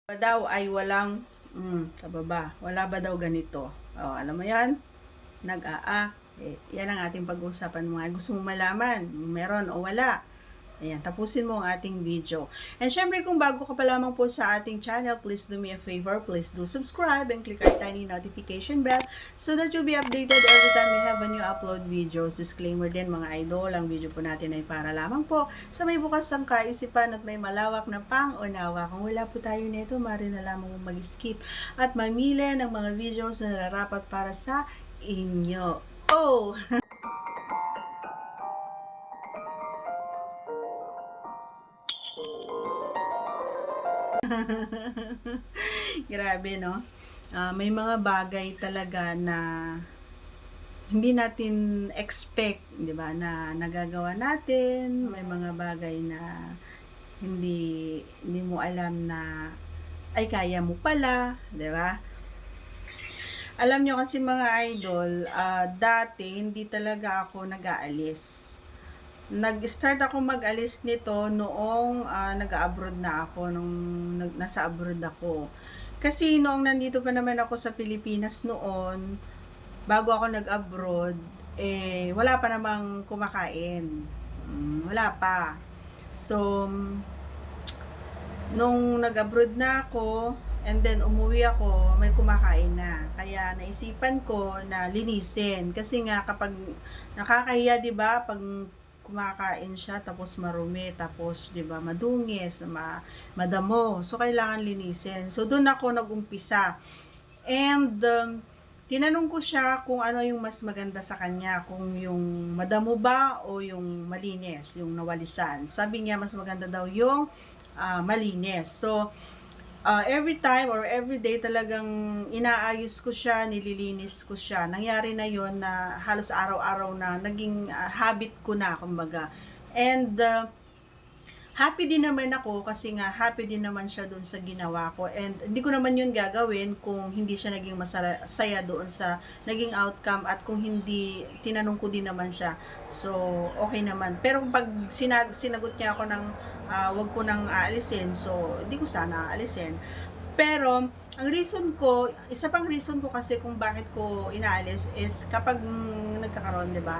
Ba daw ay walang sa baba. Wala ba daw ganito? Oh, alam mo 'yan? Nag-aa. Yan ang ating pag-uusapan mga gusto mong malaman. Meron o wala. Ayan, tapusin mo ang ating video. And syempre, kung bago ka pa lamang po sa ating channel, please do me a favor. Please do subscribe and click our tiny notification bell so that you'll be updated every time we have a new upload videos. Disclaimer din mga idol, ang video po natin ay para lamang po sa may bukas ang kaisipan at may malawak na pang-unawa. Kung wala po tayo nito, maaari na lamang mag-skip at mamili ng mga videos na nararapat para sa inyo. Oh! Grabe, no? May mga bagay talaga na hindi natin expect, 'di ba, na nagagawa natin. May mga bagay na hindi mo alam na ay kaya mo pala, 'di ba? Alam nyo kasi mga idol, dati hindi talaga ako nag-aalis. Nag-start ako mag-alis nito noong nag-abroad na ako, nung nasa abroad ako. Kasi noong nandito pa naman ako sa Pilipinas noon, bago ako nag-abroad, wala pa namang kumakain. Wala pa. So, nung nag-abroad na ako, and then umuwi ako, may kumakain na. Kaya naisipan ko na linisin. Kasi nga kapag nakakahiya, 'di ba? Pag kumakain siya tapos marumi, tapos 'di ba, madungis, madamo. So kailangan linisin. So doon ako nagumpisa. And tinanong ko siya kung ano yung mas maganda sa kanya, kung yung madamo ba o yung malinis, yung nawalisan. Sabi niya mas maganda daw yung malinis. So every time or every day talagang inaayos ko siya, nililinis ko siya. Nangyari na yon na halos araw-araw na naging habit ko na, kumbaga. And happy din naman ako kasi nga happy din naman siya doon sa ginawa ko. And hindi ko naman yun gagawin kung hindi siya naging masaya doon sa naging outcome at kung hindi tinanong ko din naman siya. So, okay naman. Pero pag sinagot niya ako ng wag ko nang aalisin, so hindi ko sana aalisin. Pero ang reason ko, isa pang reason ko kasi kung bakit ko inaalis is kapag nagkakaroon, 'di ba?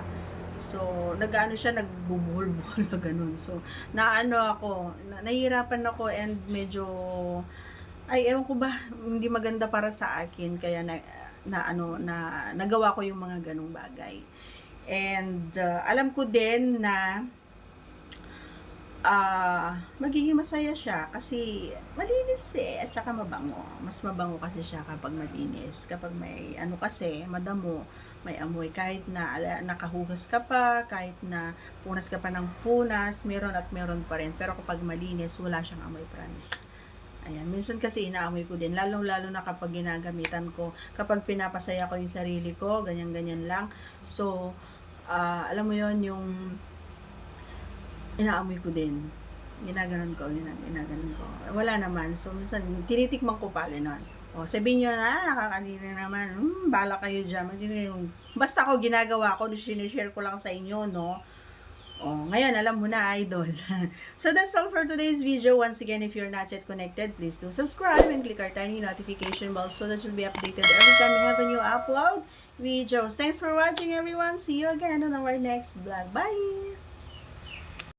So, nag-ano siya, nagbubuhol-buhol na ganun. So, naano ako, nahihirapan ako and medyo, ay, ewan ko ba, hindi maganda para sa akin. Kaya nagawa ko yung mga ganung bagay. And, alam ko din na, magiging masaya siya kasi malinis at saka mabango. Mas mabango kasi siya kapag malinis. Kapag may ano kasi, madamo, may amoy. Kahit na nakahugas ka pa, kahit na punas ka pa ng punas, meron at meron pa rin. Pero kapag malinis, wala siyang amoy, promise. Ayan, minsan kasi inaamoy ko din, lalo na kapag ginagamitan ko, kapag pinapasaya ko yung sarili ko, ganyan-ganyan lang. So, alam mo yon yung inaamoy ko din. Ginaganon ko. Wala naman. So, minsan, tinitikman ko pa, gano'n. O, sabihin nyo na, nakakadiri naman. Bala kayo dyan. Basta ako ginagawa ko, sinishare ko lang sa inyo, no? O, ngayon, alam mo na, idol. So, that's all for today's video. Once again, if you're not yet connected, please do subscribe and click our tiny notification bell so that you'll be updated every time we have a new upload videos. Thanks for watching, everyone. See you again on our next vlog. Bye!